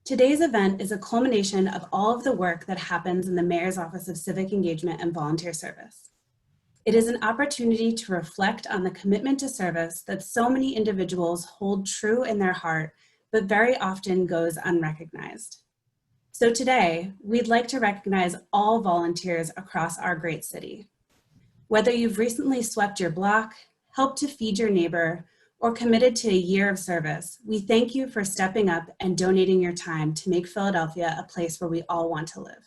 Today's event is a culmination of all of the work that happens in the Mayor's Office of Civic Engagement and Volunteer Service. It is an opportunity to reflect on the commitment to service that so many individuals hold true in their heart, but very often goes unrecognized. So today, we'd like to recognize all volunteers across our great city. Whether you've recently swept your block, helped to feed your neighbor, or committed to a year of service, we thank you for stepping up and donating your time to make Philadelphia a place where we all want to live.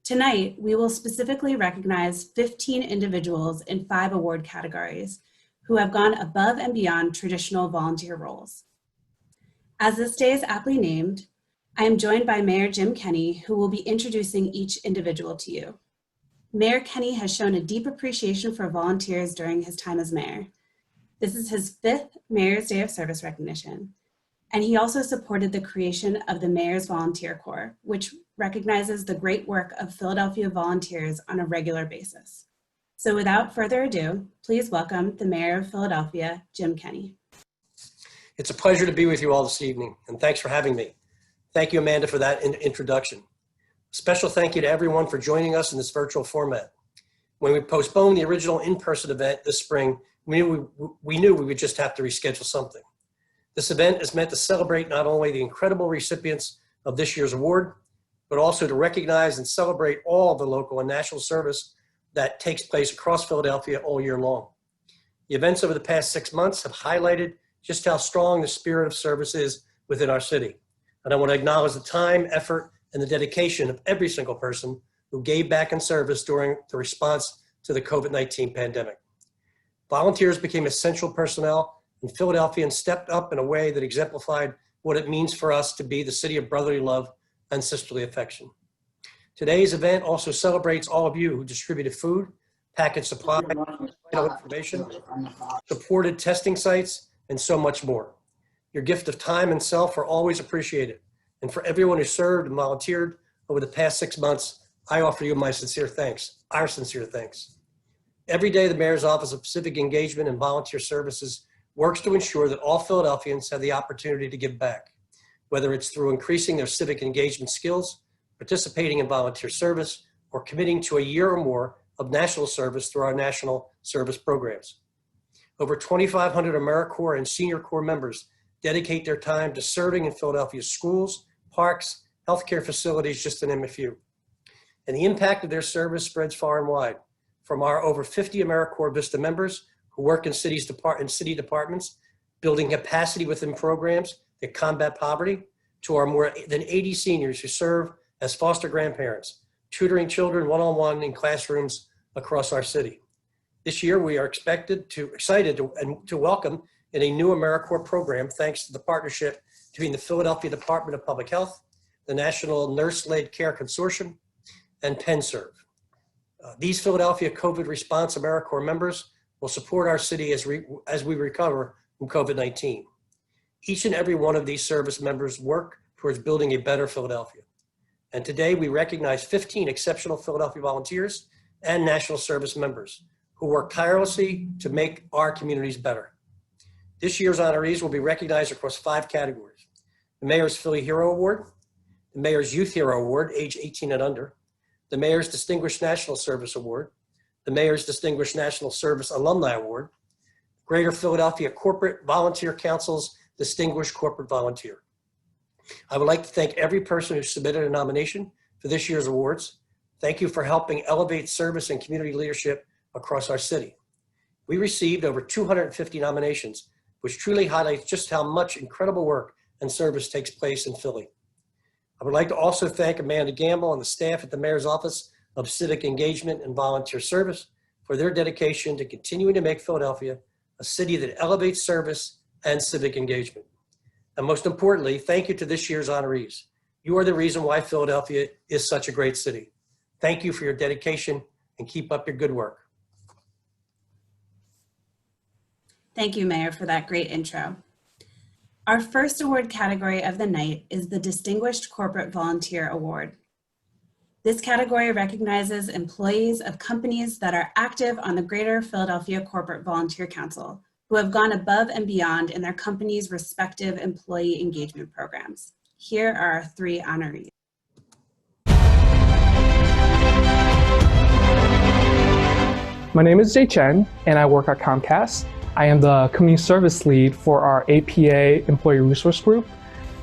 Tonight, we will specifically recognize 15 individuals in 5 award categories who have gone above and beyond traditional volunteer roles. As this day is aptly named, I am joined by Mayor Jim Kenney, who will be introducing each individual to you. Mayor Kenney has shown a deep appreciation for volunteers during his time as mayor. This is his 5th Mayor's Day of Service recognition, and he also supported the creation of the Mayor's Volunteer Corps, which recognizes the great work of Philadelphia volunteers on a regular basis. So without further ado, please welcome the Mayor of Philadelphia, Jim Kenney. It's a pleasure to be with you all this evening, and thanks for having me. Thank you, Amanda, for that introduction. A special thank you to everyone for joining us in this virtual format. When we postponed the original in-person event this spring, we knew we would just have to reschedule something. This event is meant to celebrate not only the incredible recipients of this year's award, but also to recognize and celebrate all the local and national service that takes place across Philadelphia all year long. The events over the past 6 months have highlighted just how strong the spirit of service is within our city. And I want to acknowledge the time, effort, and the dedication of every single person who gave back in service during the response to the COVID-19 pandemic. Volunteers became essential personnel, and Philadelphians stepped up in a way that exemplified what it means for us to be the city of brotherly love and sisterly affection. Today's event also celebrates all of you who distributed food, packaged supplies, vital information, supported testing sites, and so much more. Your gift of time and self are always appreciated. And for everyone who served and volunteered over the past 6 months, I offer you my sincere thanks, our sincere thanks. Every day, the Mayor's Office of Civic Engagement and Volunteer Services works to ensure that all Philadelphians have the opportunity to give back, whether it's through increasing their civic engagement skills, participating in volunteer service, or committing to a year or more of national service through our national service programs. Over 2,500 AmeriCorps and Senior Corps members dedicate their time to serving in Philadelphia's schools, parks, healthcare facilities, just to name a few. And the impact of their service spreads far and wide. From our over 50 AmeriCorps Vista members who work in city departments, building capacity within programs that combat poverty, to our more than 80 seniors who serve as foster grandparents, tutoring children one-on-one in classrooms across our city. This year, we are excited to welcome in a new AmeriCorps program, thanks to the partnership between the Philadelphia Department of Public Health, the National Nurse-Led Care Consortium, and PennServe. These Philadelphia COVID Response AmeriCorps members will support our city as we recover from COVID-19. Each and every one of these service members work towards building a better Philadelphia. And today we recognize 15 exceptional Philadelphia volunteers and national service members who work tirelessly to make our communities better. This year's honorees will be recognized across 5 categories: the Mayor's Philly Hero Award, the Mayor's Youth Hero Award, age 18 and under, the Mayor's Distinguished National Service Award, the Mayor's Distinguished National Service Alumni Award, Greater Philadelphia Corporate Volunteer Council's Distinguished Corporate Volunteer. I would like to thank every person who submitted a nomination for this year's awards. Thank you for helping elevate service and community leadership across our city. We received over 250 nominations, which truly highlights just how much incredible work and service takes place in Philly. I would like to also thank Amanda Gamble and the staff at the Mayor's Office of Civic Engagement and Volunteer Service for their dedication to continuing to make Philadelphia a city that elevates service and civic engagement. And most importantly, thank you to this year's honorees. You are the reason why Philadelphia is such a great city. Thank you for your dedication and keep up your good work. Thank you, Mayor, for that great intro. Our first award category of the night is the Distinguished Corporate Volunteer Award. This category recognizes employees of companies that are active on the Greater Philadelphia Corporate Volunteer Council, who have gone above and beyond in their company's respective employee engagement programs. Here are our 3 honorees. My name is Jay Chen, and I work at Comcast. I am the community service lead for our APA Employee Resource Group.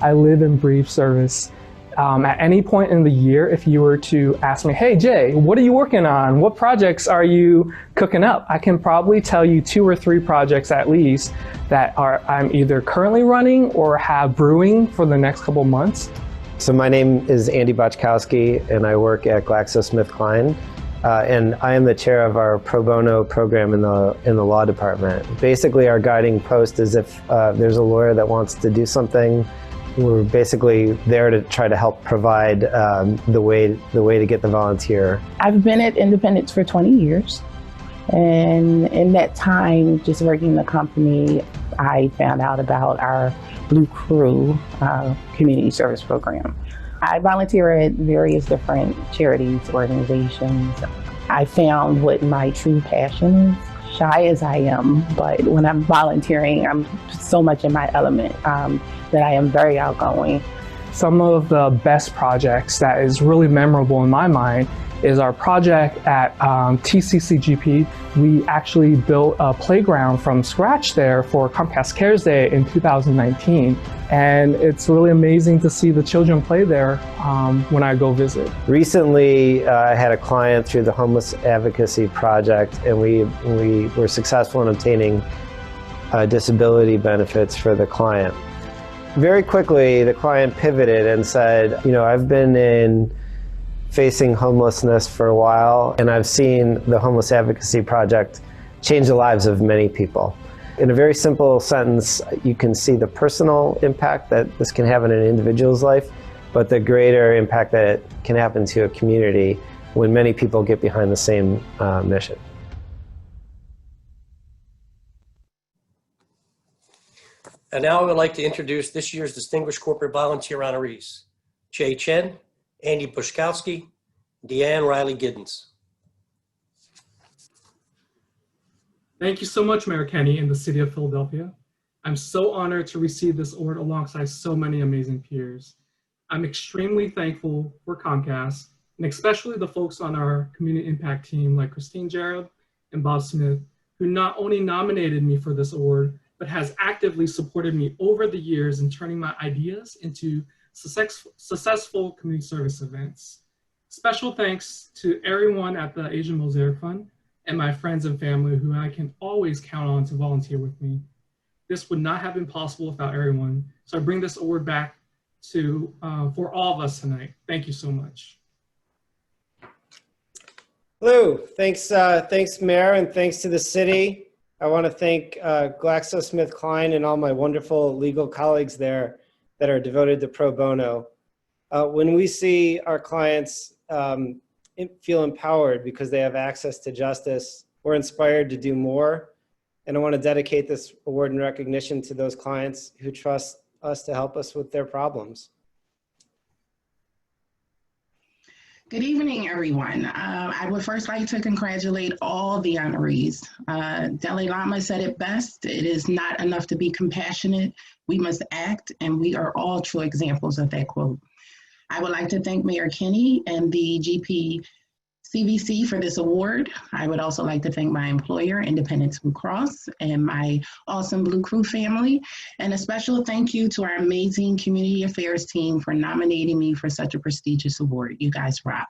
I live and breathe service. At any point in the year, if you were to ask me, hey Jay, what are you working on? What projects are you cooking up? I can probably tell you 2 or 3 projects at least that I'm either currently running or have brewing for the next couple months. So my name is Andy Boczkowski, and I work at GlaxoSmithKline. And I am the chair of our pro bono program in the law department. Basically, our guiding post is if there's a lawyer that wants to do something, we're basically there to try to help provide the way to get the volunteer. I've been at Independence for 20 years. And in that time, just working in the company, I found out about our Blue Crew community service program. I volunteer at various different charities, organizations. I found what my true passion is. Shy as I am, but when I'm volunteering, I'm so much in my element that I am very outgoing. Some of the best projects that is really memorable in my mind is our project at TCCGP. We actually built a playground from scratch there for Comcast Cares Day in 2019. And it's really amazing to see the children play there when I go visit. Recently, I had a client through the Homeless Advocacy Project, and we were successful in obtaining disability benefits for the client. Very quickly, the client pivoted and said, you know, I've been facing homelessness for a while, and I've seen the Homeless Advocacy Project change the lives of many people. In a very simple sentence, you can see the personal impact that this can have in an individual's life, but the greater impact that it can happen to a community when many people get behind the same mission. And now I would like to introduce this year's Distinguished Corporate Volunteer honorees: Jay Chen, Andy Boczkowski, Deanne Riley Giddens. Thank you so much, Mayor Kenney and the City of Philadelphia. I'm so honored to receive this award alongside so many amazing peers. I'm extremely thankful for Comcast, and especially the folks on our community impact team like Christine Jarrett and Bob Smith, who not only nominated me for this award, but has actively supported me over the years in turning my ideas into successful community service events. Special thanks to everyone at the Asian Mosaic Fund and my friends and family who I can always count on to volunteer with me. This would not have been possible without everyone. So I bring this award back to for all of us tonight. Thank you so much. Hello, thanks Mayor, and thanks to the city. I want to thank GlaxoSmithKline and all my wonderful legal colleagues there that are devoted to pro bono. When we see our clients feel empowered because they have access to justice, we're inspired to do more. And I want to dedicate this award in recognition to those clients who trust us to help us with their problems. Good evening, everyone. I would first like to congratulate all the honorees. Dalai Lama said it best: it is not enough to be compassionate, we must act, and we are all true examples of that quote. I would like to thank Mayor Kenney and the GPCVC for this award. I would also like to thank my employer, Independence Blue Cross, and my awesome Blue Crew family. And a special thank you to our amazing community affairs team for nominating me for such a prestigious award. You guys rock.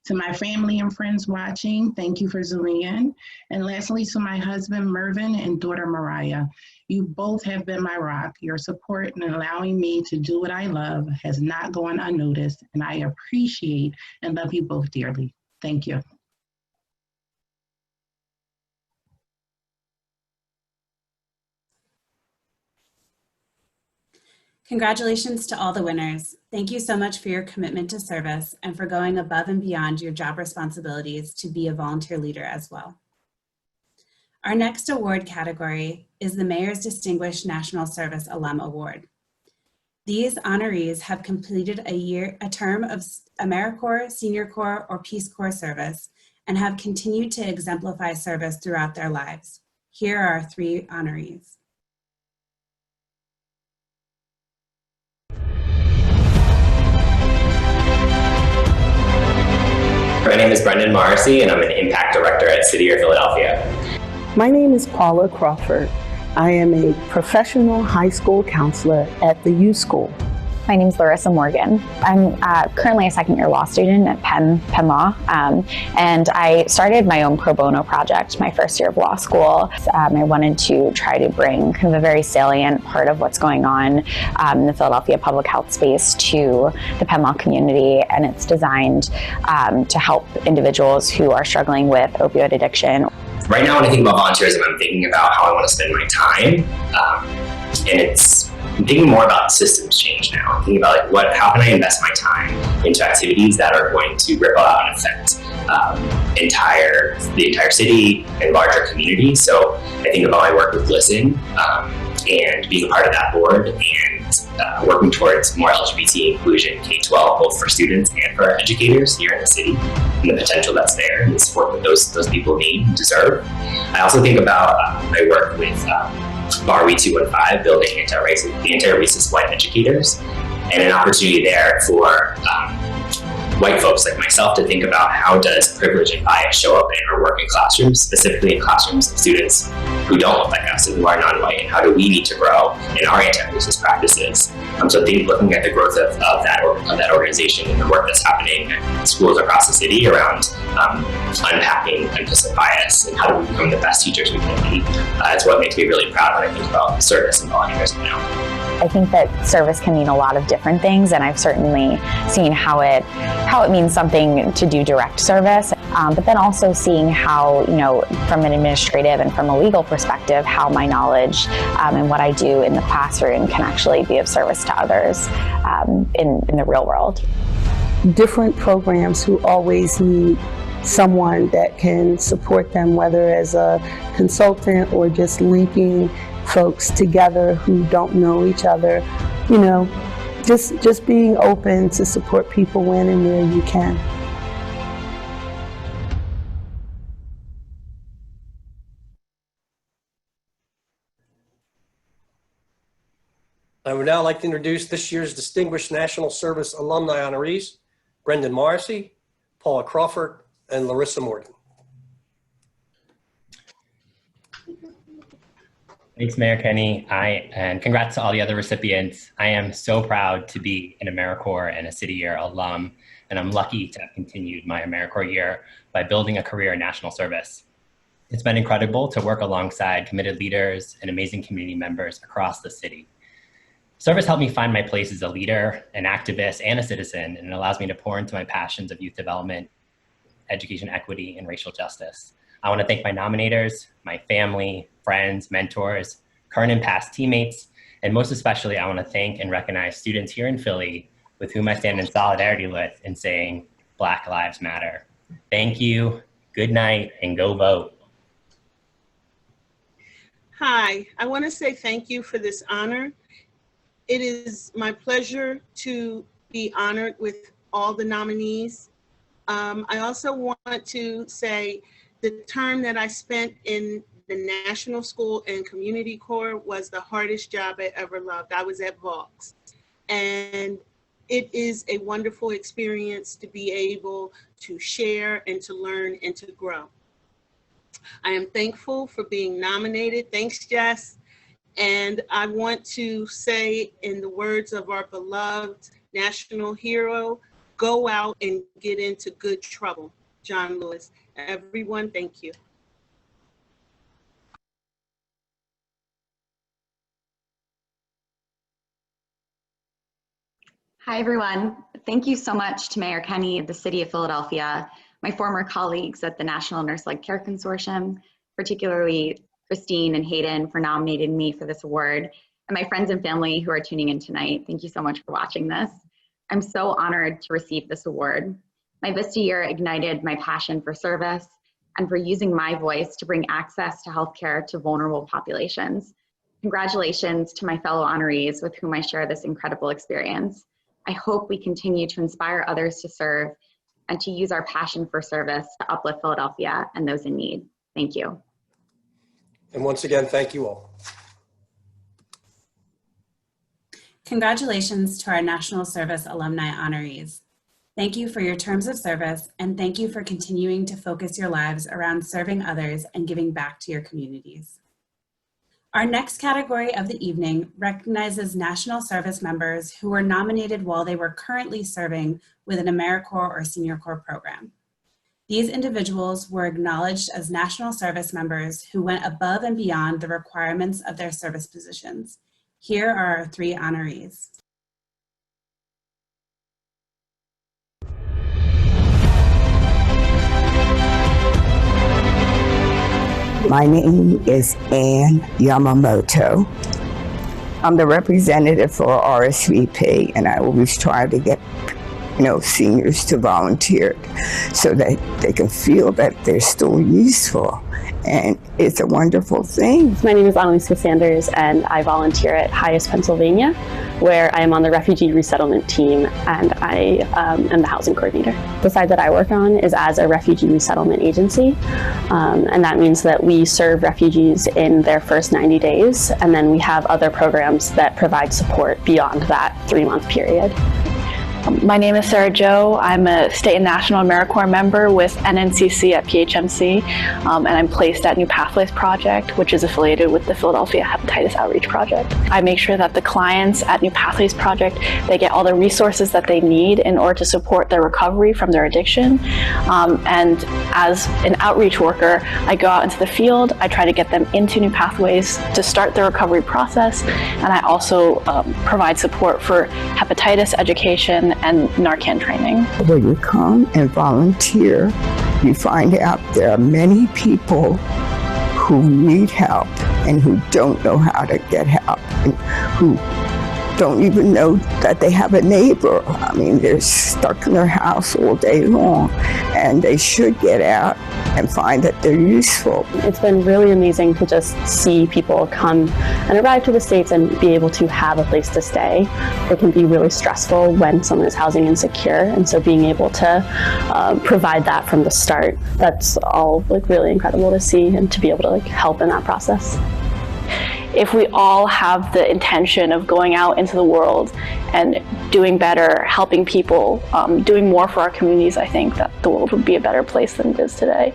To my family and friends watching, thank you for zooming in. And lastly, to my husband, Mervin, and daughter, Mariah. You both have been my rock. Your support in allowing me to do what I love has not gone unnoticed, and I appreciate and love you both dearly. Thank you. Congratulations to all the winners. Thank you so much for your commitment to service and for going above and beyond your job responsibilities to be a volunteer leader as well. Our next award category is the Mayor's Distinguished National Service Alum Award. These honorees have completed a term of AmeriCorps, Senior Corps, or Peace Corps service and have continued to exemplify service throughout their lives. Here are our 3 honorees. My name is Brendan Morrissey, and I'm an Impact Director at City of Philadelphia. My name is Paula Crawford. I am a professional high school counselor at the U School. My name is Larissa Morgan. I'm currently a second-year law student at Penn Law, and I started my own pro bono project my first year of law school. I wanted to try to bring kind of a very salient part of what's going on in the Philadelphia public health space to the Penn Law community, and it's designed to help individuals who are struggling with opioid addiction. Right now, when I think about volunteerism, I'm thinking about how I want to spend my time, and I'm thinking more about systems change now. I'm thinking about how can I invest my time into activities that are going to ripple out and affect the entire city and larger communities. So I think about my work with Listen and being a part of that board and working towards more LGBT inclusion K-12, both for students and for educators here in the city, and the potential that's there and the support that those people need and deserve. I also think about my work with Bar We 215, building anti-racist white educators, and an opportunity there for white folks like myself to think about how does privilege and bias show up in our work in classrooms, specifically in classrooms of students who don't look like us and who are non-white, and how do we need to grow in our anti-racist practices. So looking at the growth of that organization and the work that's happening at schools across the city around unpacking implicit bias and how do we become the best teachers we can be. It's what makes me really proud when I think about service and volunteerism now. I think that service can mean a lot of different things, and I've certainly seen how it means something to do direct service, but then also seeing how, from an administrative and from a legal perspective, how my knowledge and what I do in the classroom can actually be of service to others in the real world. Different programs who always need someone that can support them, whether as a consultant or just linking folks together who don't know each other, just being open to support people when and where you can. I would now like to introduce this year's Distinguished National Service Alumni honorees, Brendan Morrissey, Paula Crawford, and Larissa Morgan. Thanks, Mayor Kenney. And congrats to all the other recipients. I am so proud to be an AmeriCorps and a City Year alum, and I'm lucky to have continued my AmeriCorps year by building a career in national service. It's been incredible to work alongside committed leaders and amazing community members across the city. Service helped me find my place as a leader, an activist, and a citizen, and it allows me to pour into my passions of youth development, education equity, and racial justice. I want to thank my nominators, my family, friends, mentors, current and past teammates, and most especially, I want to thank and recognize students here in Philly with whom I stand in solidarity with in saying Black Lives Matter. Thank you, good night, and go vote. Hi, I want to say thank you for this honor. It is my pleasure to be honored with all the nominees. I also want to say the term that I spent in the National School and Community Corps was the hardest job I ever loved. I was at Vaux, and it is a wonderful experience to be able to share and to learn and to grow. I am thankful for being nominated. Thanks, Jess. And I want to say, in the words of our beloved national hero, go out and get into good trouble, John Lewis. Everyone, thank you. Hi, everyone. Thank you so much to Mayor Kenney of the City of Philadelphia, my former colleagues at the National Nurse-Led Care Consortium, particularly Christine and Hayden for nominating me for this award, and my friends and family who are tuning in tonight. Thank you so much for watching this. I'm so honored to receive this award. My Vista year ignited my passion for service and for using my voice to bring access to healthcare to vulnerable populations. Congratulations to my fellow honorees with whom I share this incredible experience. I hope we continue to inspire others to serve and to use our passion for service to uplift Philadelphia and those in need. Thank you. And once again, thank you all. Congratulations to our National Service Alumni honorees. Thank you for your terms of service, and thank you for continuing to focus your lives around serving others and giving back to your communities. Our next category of the evening recognizes national service members who were nominated while they were currently serving with an AmeriCorps or Senior Corps program. These individuals were acknowledged as national service members who went above and beyond the requirements of their service positions. Here are our 3 honorees. My name is Ann Yamamoto. I'm the representative for RSVP, and I always try to get seniors to volunteer so that they can feel that they're still useful. And it's a wonderful thing. My name is Annalise Sanders, and I volunteer at Highest, Pennsylvania, where I am on the refugee resettlement team, and I am the housing coordinator. The side that I work on is as a refugee resettlement agency, and that means that we serve refugees in their first 90 days, and then we have other programs that provide support beyond that 3-month period. My name is Sarah Jo. I'm a state and national AmeriCorps member with NNCC at PHMC, and I'm placed at New Pathways Project, which is affiliated with the Philadelphia Hepatitis Outreach Project. I make sure that the clients at New Pathways Project, they get all the resources that they need in order to support their recovery from their addiction. And as an outreach worker, I go out into the field, I try to get them into New Pathways to start the recovery process, and I also provide support for hepatitis education and Narcan training. When you come and volunteer, you find out there are many people who need help and who don't know how to get help, and who don't even know that they have a neighbor. I mean, they're stuck in their house all day long, and they should get out and find that they're useful. It's been really amazing to just see people come and arrive to the States and be able to have a place to stay. It can be really stressful when someone is housing insecure, and so being able to provide that from the start, that's all really incredible to see and to be able to help in that process. If we all have the intention of going out into the world and doing better, helping people, doing more for our communities, I think that the world would be a better place than it is today.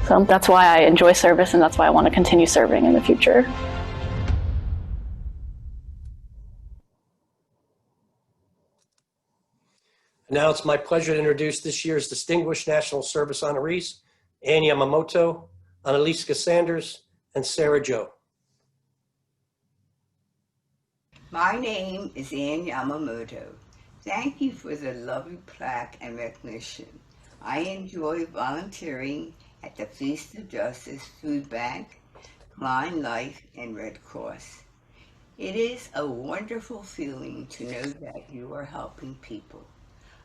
So that's why I enjoy service, and that's why I want to continue serving in the future. Now it's my pleasure to introduce this year's Distinguished National Service honorees, Ann Yamamoto, Annalise Sanders, and Sarah Jo. My name is Ann Yamamoto. Thank you for the lovely plaque and recognition. I enjoy volunteering at the Feast of Justice Food Bank, Klein Life, and Red Cross. It is a wonderful feeling to know that you are helping people.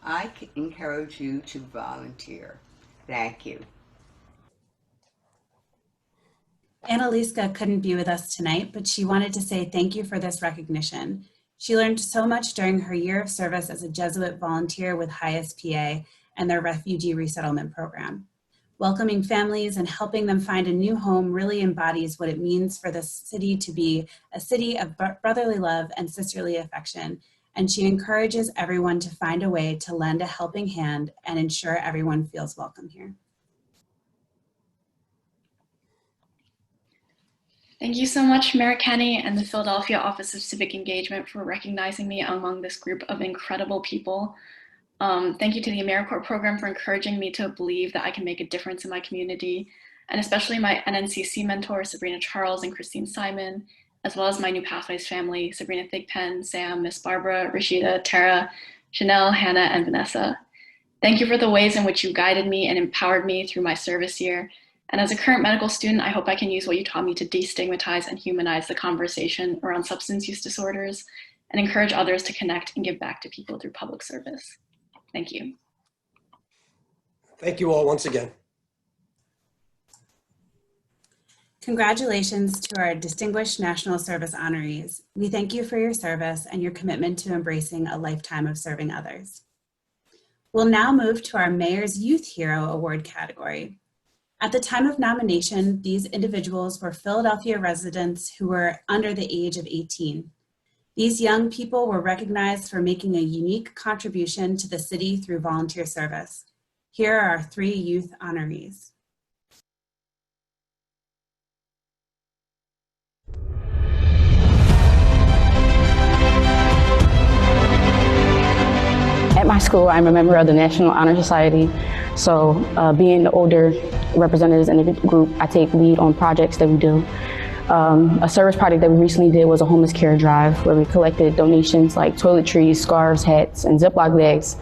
I encourage you to volunteer. Thank you. Annalisa couldn't be with us tonight, but she wanted to say thank you for this recognition. She learned so much during her year of service as a Jesuit volunteer with Highest PA and their refugee resettlement program. Welcoming families and helping them find a new home really embodies what it means for this city to be a city of brotherly love and sisterly affection, and she encourages everyone to find a way to lend a helping hand and ensure everyone feels welcome here. Thank you so much, Mayor Kenney and the Philadelphia Office of Civic Engagement for recognizing me among this group of incredible people. Thank you to the AmeriCorps program for encouraging me to believe that I can make a difference in my community, and especially my NNCC mentors, Sabrina Charles and Christine Simon, as well as my New Pathways family, Sabrina Thigpen, Sam, Miss Barbara, Rashida, Tara, Chanel, Hannah, and Vanessa. Thank you for the ways in which you guided me and empowered me through my service year. And as a current medical student, I hope I can use what you taught me to destigmatize and humanize the conversation around substance use disorders and encourage others to connect and give back to people through public service. Thank you. Thank you all once again. Congratulations to our Distinguished National Service honorees. We thank you for your service and your commitment to embracing a lifetime of serving others. We'll now move to our Mayor's Youth Hero Award category. At the time of nomination, these individuals were Philadelphia residents who were under the age of 18. These young people were recognized for making a unique contribution to the city through volunteer service. Here are our 3 youth honorees. At my school, I'm a member of the National Honor Society. So being the older representatives in the group, I take lead on projects that we do. A service project that we recently did was a homeless care drive where we collected donations like toiletries, scarves, hats, and Ziploc bags.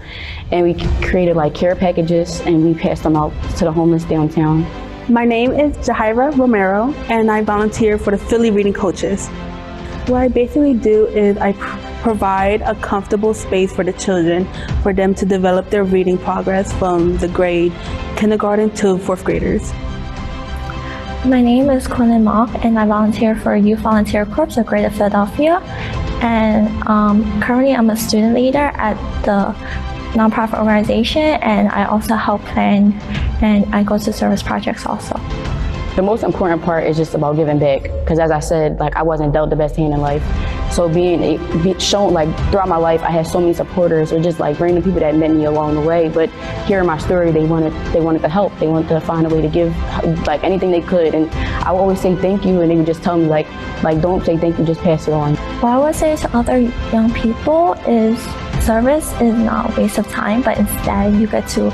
And we created like care packages and we passed them out to the homeless downtown. My name is Jahaira Romero and I volunteer for the Philly Reading Coaches. What I basically do is I provide a comfortable space for the children for them to develop their reading progress from the grade kindergarten to 4th graders. My name is Quinlan Mock and I volunteer for Youth Volunteer Corps of Greater Philadelphia. And currently I'm a student leader at the nonprofit organization and I also help plan and I go to service projects also. The most important part is just about giving back because as I said, like I wasn't dealt the best hand in life. So being shown like throughout my life, I had so many supporters or just like random people that met me along the way. But hearing my story, they wanted to help. They wanted to find a way to give like anything they could. And I would always say thank you, and they would just tell me like don't say thank you, just pass it on. What I would say to other young people is service is not a waste of time, but instead you get to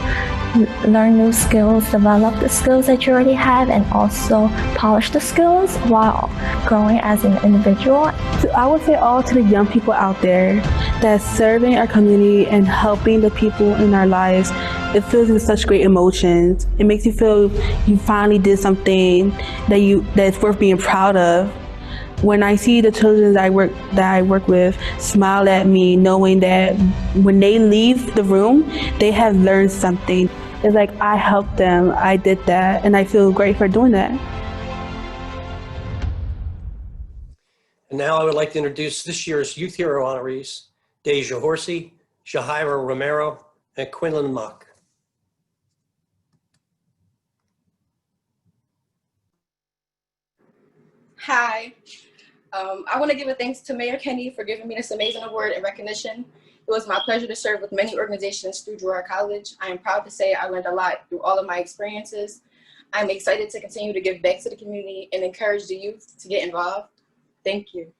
learn new skills, develop the skills that you already have, and also polish the skills while growing as an individual. So I would say all to the young people out there that serving our community and helping the people in our lives, it fills you with such great emotions. It makes you feel you finally did something that's worth being proud of. When I see the children that I work with smile at me, knowing that when they leave the room, they have learned something. It's like I helped them, I did that, and I feel great for doing that. And now I would like to introduce this year's Youth Hero honorees, Deja Horsey, Jahaira Romero, and Quinlan Mock. Hi. I want to give a thanks to Mayor Kenney for giving me this amazing award and recognition. It was my pleasure to serve with many organizations through Girard College. I am proud to say I learned a lot through all of my experiences. I'm excited to continue to give back to the community and encourage the youth to get involved. Thank you.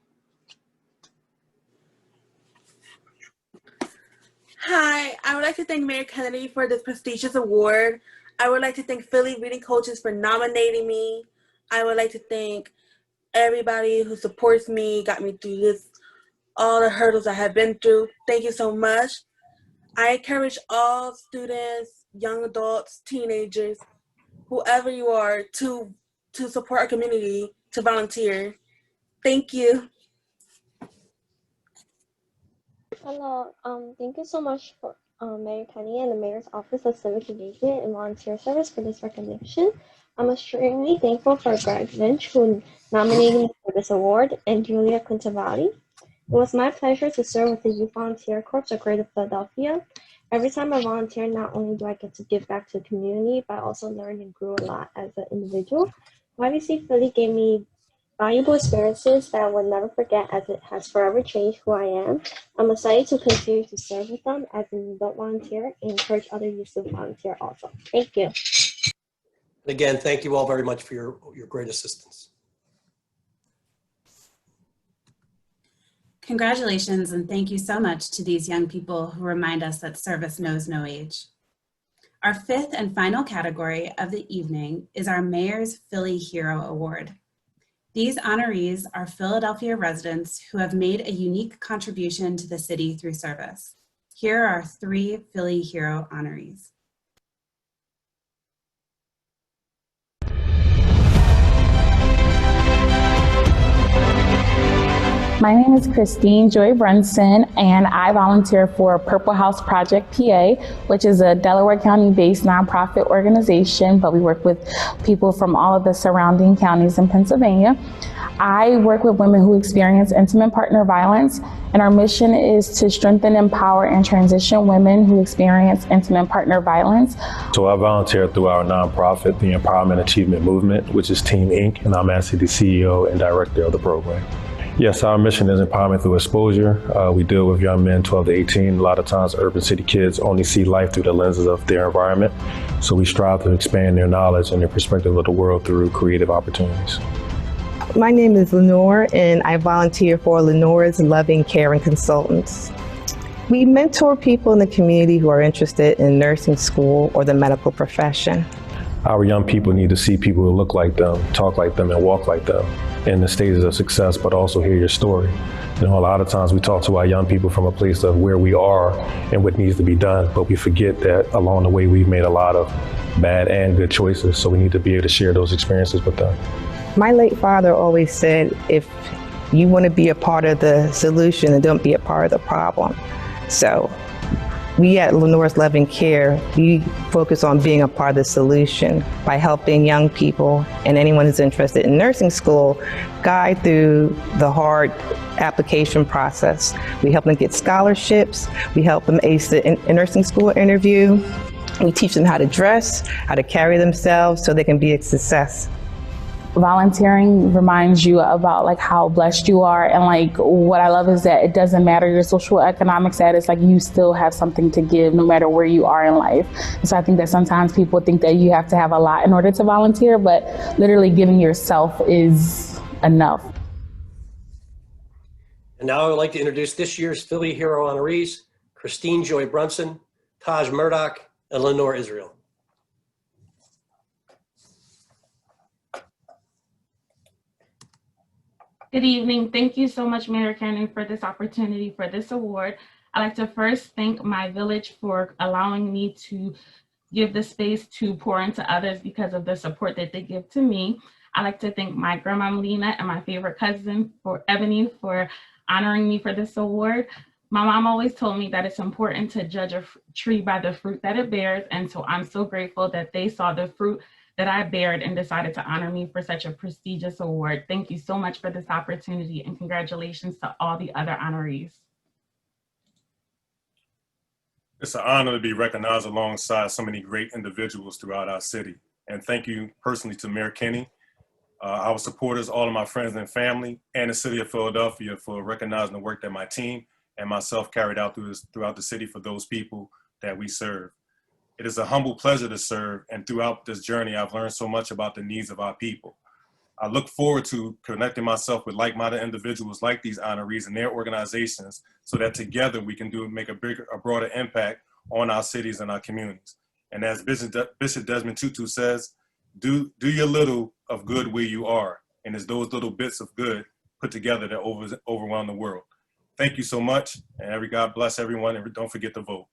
Hi, I would like to thank Mayor Kennedy for this prestigious award. I would like to thank Philly Reading Coaches for nominating me. I would like to thank everybody who supports me, got me through this, all the hurdles I have been through. Thank you so much. I encourage all students, young adults, teenagers, whoever you are, to support our community, to volunteer. Thank you. Hello, thank you so much for Mayor Kenney and the Mayor's Office of Civic Engagement and Volunteer Service for this recognition. I'm extremely thankful for Greg Lynch, who nominated me for this award, and Julia Quintavalli. It was my pleasure to serve with the Youth Volunteer Corps of Greater Philadelphia. Every time I volunteer, not only do I get to give back to the community, but I also learned and grew a lot as an individual. YVC Philly gave me valuable experiences that I will never forget, as it has forever changed who I am. I'm excited to continue to serve with them as an adult volunteer and encourage other youth to volunteer also. Thank you. Again, thank you all very much for your great assistance. Congratulations and thank you so much to these young people who remind us that service knows no age. Our 5th and final category of the evening is our Mayor's Philly Hero Award. These honorees are Philadelphia residents who have made a unique contribution to the city through service. Here are 3 Philly Hero honorees. My name is Christine Joy Brunson, and I volunteer for Purple House Project PA, which is a Delaware County-based nonprofit organization, but we work with people from all of the surrounding counties in Pennsylvania. I work with women who experience intimate partner violence, and our mission is to strengthen, empower, and transition women who experience intimate partner violence. So I volunteer through our nonprofit, the Empowerment Achievement Movement, which is Team Inc., and I'm actually the CEO and director of the program. Yes, our mission is empowerment through exposure. We deal with young men 12 to 18. A lot of times urban city kids only see life through the lenses of their environment. So we strive to expand their knowledge and their perspective of the world through creative opportunities. My name is Lenore, and I volunteer for Lenore's Loving Caring Consultants. We mentor people in the community who are interested in nursing school or the medical profession. Our young people need to see people who look like them, talk like them, and walk like them in the stages of success, but also hear your story. You know, a lot of times we talk to our young people from a place of where we are and what needs to be done, but we forget that along the way we've made a lot of bad and good choices, so we need to be able to share those experiences with them. My late father always said, if you want to be a part of the solution, then don't be a part of the problem. So we at Lenore's Loving Care, we focus on being a part of the solution by helping young people and anyone who's interested in nursing school guide through the hard application process. We help them get scholarships, we help them ace the nursing school interview, we teach them how to dress, how to carry themselves so they can be a success. Volunteering reminds you about like how blessed you are, and like what I love is that it doesn't matter your social economic status, like you still have something to give no matter where you are in life. And so I think that sometimes people think that you have to have a lot in order to volunteer, but literally giving yourself is enough. And now I would like to introduce this year's Philly Hero honorees, Christine Joy Brunson, Taj Murdoch, and Lenore Israel. Good evening. Thank you so much, Mayor Kenney, for this opportunity for this award. I'd like to first thank my village for allowing me to give the space to pour into others because of the support that they give to me. I'd like to thank my grandma Melina and my favorite cousin, Ebony, for honoring me for this award. My mom always told me that it's important to judge a tree by the fruit that it bears, and so I'm so grateful that they saw the fruit that I bared and decided to honor me for such a prestigious award. Thank you so much for this opportunity, and congratulations to all the other honorees. It's an honor to be recognized alongside so many great individuals throughout our city. And thank you personally to Mayor Kenney, our supporters, all of my friends and family, and the city of Philadelphia for recognizing the work that my team and myself carried out throughout the city for those people that we serve. It is a humble pleasure to serve, and throughout this journey, I've learned so much about the needs of our people. I look forward to connecting myself with like-minded individuals like these honorees and their organizations so that together we can make a broader impact on our cities and our communities. And as Bishop Desmond Tutu says, do your little of good where you are, and it's those little bits of good put together that overwhelm the world. Thank you so much, and God bless everyone, and don't forget to vote.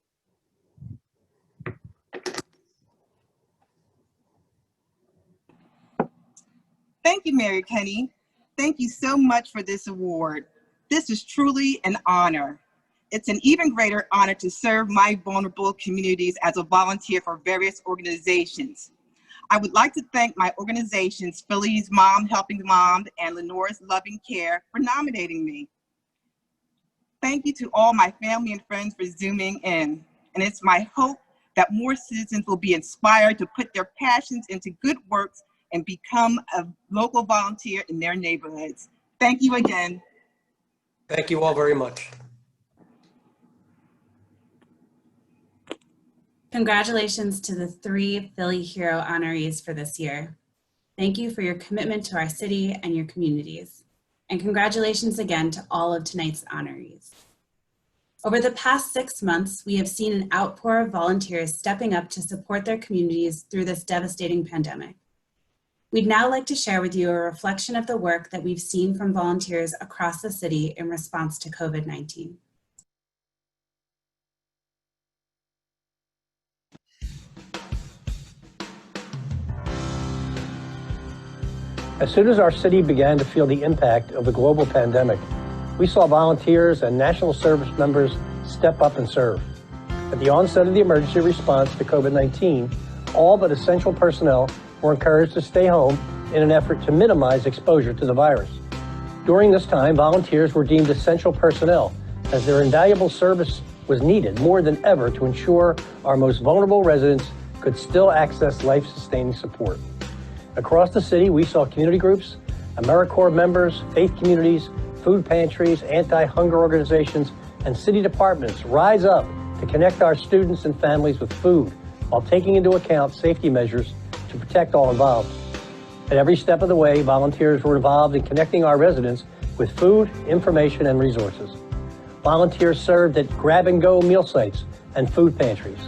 Thank you, Mayor Kenney. Thank you so much for this award. This is truly an honor. It's an even greater honor to serve my vulnerable communities as a volunteer for various organizations. I would like to thank my organizations, Philly's Mom Helping Moms and Lenore's Loving Care, for nominating me. Thank you to all my family and friends for Zooming in. And it's my hope that more citizens will be inspired to put their passions into good works and become a local volunteer in their neighborhoods. Thank you again. Thank you all very much. Congratulations to the 3 Philly Hero honorees for this year. Thank you for your commitment to our city and your communities. And congratulations again to all of tonight's honorees. Over the past 6 months, we have seen an outpour of volunteers stepping up to support their communities through this devastating pandemic. We'd now like to share with you a reflection of the work that we've seen from volunteers across the city in response to COVID-19. As soon as our city began to feel the impact of the global pandemic, we saw volunteers and national service members step up and serve. At the onset of the emergency response to COVID-19, all but essential personnel were encouraged to stay home in an effort to minimize exposure to the virus. During this time, volunteers were deemed essential personnel as their invaluable service was needed more than ever to ensure our most vulnerable residents could still access life-sustaining support. Across the city, we saw community groups, AmeriCorps members, faith communities, food pantries, anti-hunger organizations, and city departments rise up to connect our students and families with food while taking into account safety measures to protect all involved. At every step of the way, volunteers were involved in connecting our residents with food, information, and resources. Volunteers served at grab-and-go meal sites and food pantries.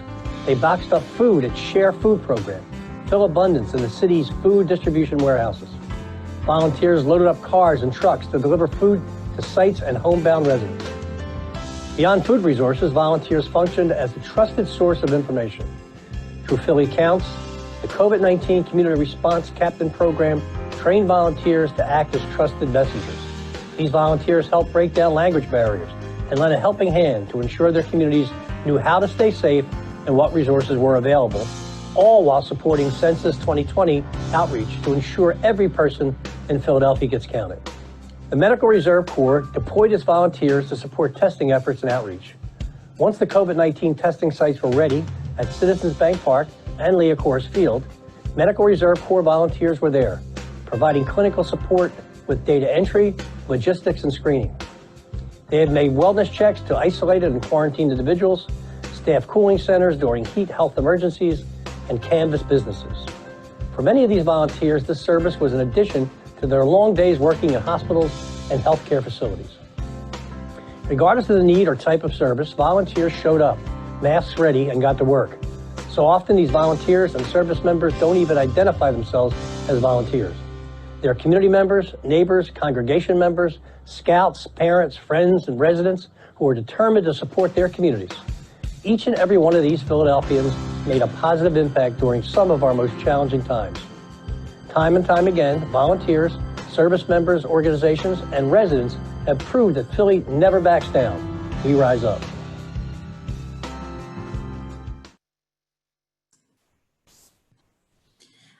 They boxed up food at Share Food program, Fill Abundance in the city's food distribution warehouses. Volunteers loaded up cars and trucks to deliver food to sites and homebound residents. Beyond food resources, volunteers functioned as a trusted source of information. Through Philly Counts, the COVID-19 Community Response Captain Program trained volunteers to act as trusted messengers. These volunteers helped break down language barriers and lent a helping hand to ensure their communities knew how to stay safe and what resources were available, all while supporting Census 2020 outreach to ensure every person in Philadelphia gets counted. The Medical Reserve Corps deployed its volunteers to support testing efforts and outreach. Once the COVID-19 testing sites were ready at Citizens Bank Park and Leah Coors Field, Medical Reserve Corps volunteers were there, providing clinical support with data entry, logistics, and screening. They had made wellness checks to isolated and quarantined individuals, staffed cooling centers during heat health emergencies, and canvassed businesses. For many of these volunteers, this service was an addition to their long days working in hospitals and healthcare facilities. Regardless of the need or type of service, volunteers showed up, masks ready, and got to work. So often these volunteers and service members don't even identify themselves as volunteers. They're community members, neighbors, congregation members, scouts, parents, friends, and residents who are determined to support their communities. Each and every one of these Philadelphians made a positive impact during some of our most challenging times. Time and time again, volunteers, service members, organizations, and residents have proved that Philly never backs down. We rise up.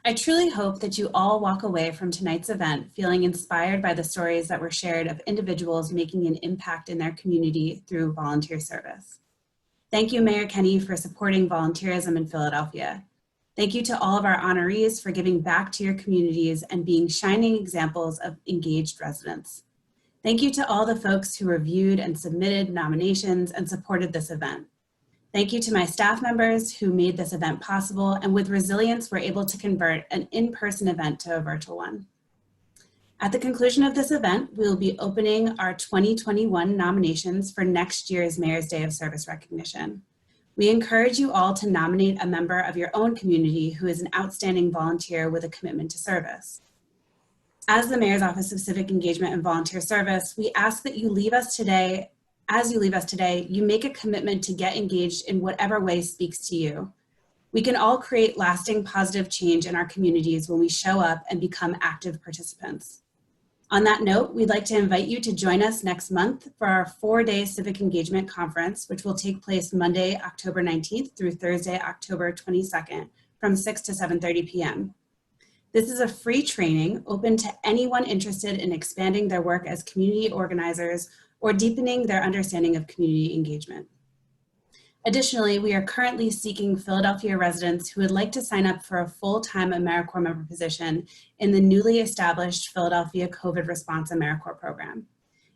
I truly hope that you all walk away from tonight's event feeling inspired by the stories that were shared of individuals making an impact in their community through volunteer service. Thank you, Mayor Kenney, for supporting volunteerism in Philadelphia. Thank you to all of our honorees for giving back to your communities and being shining examples of engaged residents. Thank you to all the folks who reviewed and submitted nominations and supported this event. Thank you to my staff members who made this event possible and with resilience were able to convert an in-person event to a virtual one. At the conclusion of this event, we will be opening our 2021 nominations for next year's Mayor's Day of Service recognition. We encourage you all to nominate a member of your own community who is an outstanding volunteer with a commitment to service. As the Mayor's Office of Civic Engagement and Volunteer Service, we ask that you leave us today. As you leave us today, you make a commitment to get engaged in whatever way speaks to you. We can all create lasting positive change in our communities when we show up and become active participants. On that note, we'd like to invite you to join us next month for our 4-day Civic Engagement Conference, which will take place Monday, October 19th through Thursday, October 22nd from 6 to 7:30 p.m. This is a free training open to anyone interested in expanding their work as community organizers or deepening their understanding of community engagement. Additionally, we are currently seeking Philadelphia residents who would like to sign up for a full-time AmeriCorps member position in the newly established Philadelphia COVID Response AmeriCorps program.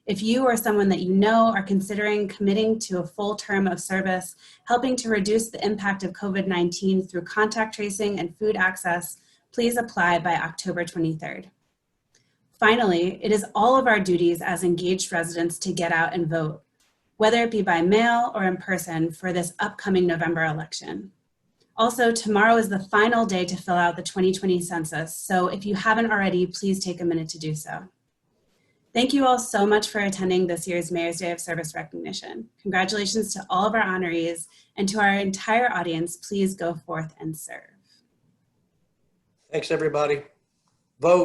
If you or someone that you know are considering committing to a full term of service, helping to reduce the impact of COVID-19 through contact tracing and food access, please apply by October 23rd. Finally, it is all of our duties as engaged residents to get out and vote, whether it be by mail or in person for this upcoming November election. Also, tomorrow is the final day to fill out the 2020 census, so if you haven't already, please take a minute to do so. Thank you all so much for attending this year's Mayor's Day of Service recognition. Congratulations to all of our honorees, and to our entire audience, please go forth and serve. Thanks, everybody. Vote.